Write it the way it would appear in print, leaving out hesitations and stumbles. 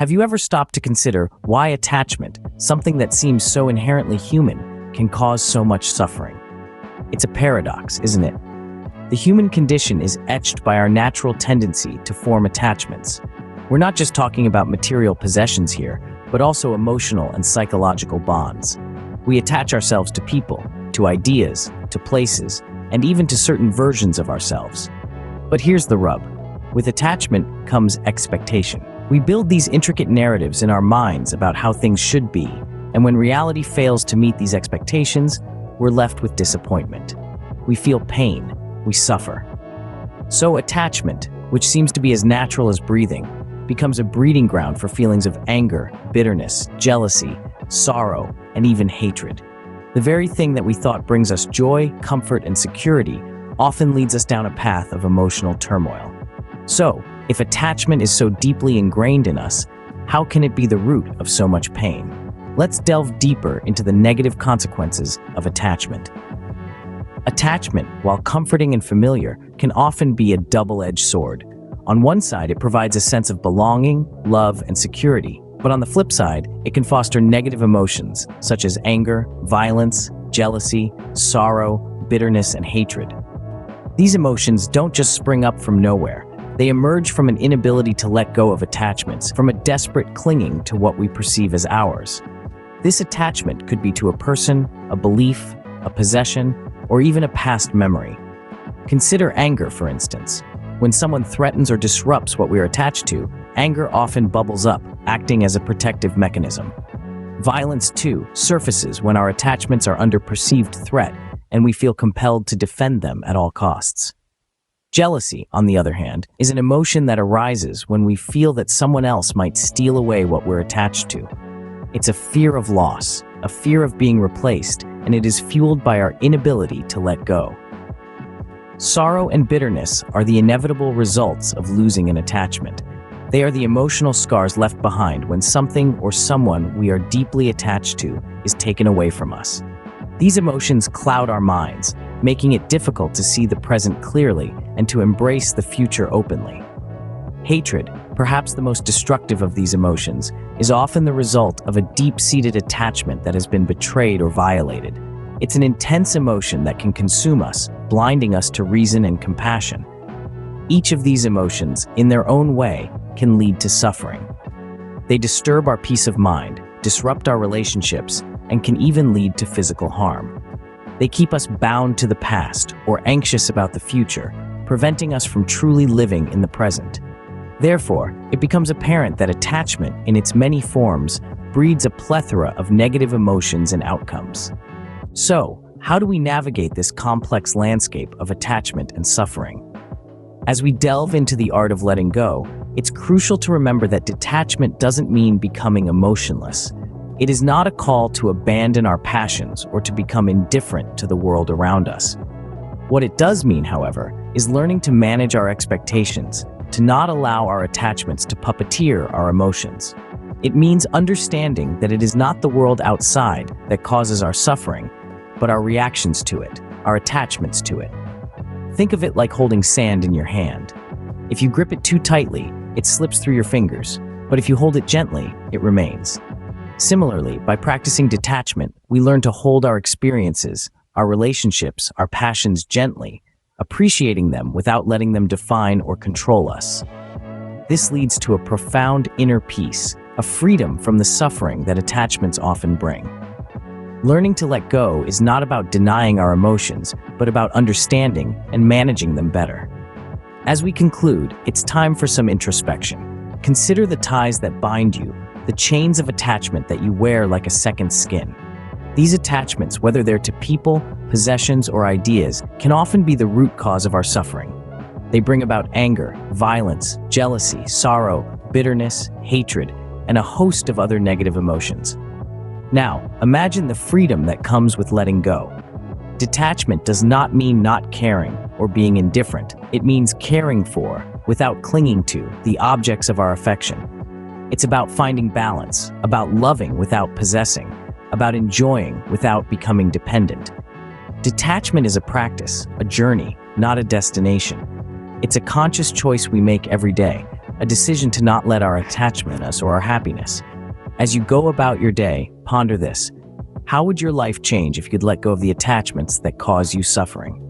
Have you ever stopped to consider why attachment, something that seems so inherently human, can cause so much suffering? It's a paradox, isn't it? The human condition is etched by our natural tendency to form attachments. We're not just talking about material possessions here, but also emotional and psychological bonds. We attach ourselves to people, to ideas, to places, and even to certain versions of ourselves. But here's the rub. With attachment comes expectation. We build these intricate narratives in our minds about how things should be, and when reality fails to meet these expectations, we're left with disappointment. We feel pain, we suffer. So attachment, which seems to be as natural as breathing, becomes a breeding ground for feelings of anger, bitterness, jealousy, sorrow, and even hatred. The very thing that we thought brings us joy, comfort, and security often leads us down a path of emotional turmoil. So, if attachment is so deeply ingrained in us, how can it be the root of so much pain? Let's delve deeper into the negative consequences of attachment. Attachment, while comforting and familiar, can often be a double-edged sword. On one side, it provides a sense of belonging, love, and security. But on the flip side, it can foster negative emotions such as anger, violence, jealousy, sorrow, bitterness, and hatred. These emotions don't just spring up from nowhere. They emerge from an inability to let go of attachments, from a desperate clinging to what we perceive as ours. This attachment could be to a person, a belief, a possession, or even a past memory. Consider anger, for instance. When someone threatens or disrupts what we are attached to, anger often bubbles up, acting as a protective mechanism. Violence, too, surfaces when our attachments are under perceived threat, and we feel compelled to defend them at all costs. Jealousy, on the other hand, is an emotion that arises when we feel that someone else might steal away what we're attached to. It's a fear of loss, a fear of being replaced, and it is fueled by our inability to let go. Sorrow and bitterness are the inevitable results of losing an attachment. They are the emotional scars left behind when something or someone we are deeply attached to is taken away from us. These emotions cloud our minds, making it difficult to see the present clearly and to embrace the future openly. Hatred, perhaps the most destructive of these emotions, is often the result of a deep-seated attachment that has been betrayed or violated. It's an intense emotion that can consume us, blinding us to reason and compassion. Each of these emotions, in their own way, can lead to suffering. They disturb our peace of mind, disrupt our relationships, and can even lead to physical harm. They keep us bound to the past or anxious about the future, preventing us from truly living in the present. Therefore, it becomes apparent that attachment, in its many forms, breeds a plethora of negative emotions and outcomes. So, how do we navigate this complex landscape of attachment and suffering? As we delve into the art of letting go, it's crucial to remember that detachment doesn't mean becoming emotionless. It is not a call to abandon our passions or to become indifferent to the world around us. What it does mean, however, is learning to manage our expectations, to not allow our attachments to puppeteer our emotions. It means understanding that it is not the world outside that causes our suffering, but our reactions to it, our attachments to it. Think of it like holding sand in your hand. If you grip it too tightly, it slips through your fingers, but if you hold it gently, it remains. Similarly, by practicing detachment, we learn to hold our experiences, our relationships, our passions gently, appreciating them without letting them define or control us. This leads to a profound inner peace, a freedom from the suffering that attachments often bring. Learning to let go is not about denying our emotions, but about understanding and managing them better. As we conclude, it's time for some introspection. Consider the ties that bind you, the chains of attachment that you wear like a second skin. These attachments, whether they're to people, possessions, or ideas, can often be the root cause of our suffering. They bring about anger, violence, jealousy, sorrow, bitterness, hatred, and a host of other negative emotions. Now, imagine the freedom that comes with letting go. Detachment does not mean not caring or being indifferent. It means caring for, without clinging to, the objects of our affection. It's about finding balance, about loving without possessing, about enjoying without becoming dependent. Detachment is a practice, a journey, not a destination. It's a conscious choice we make every day, a decision to not let our attachment us or our happiness. As you go about your day, ponder this. How would your life change if you could let go of the attachments that cause you suffering?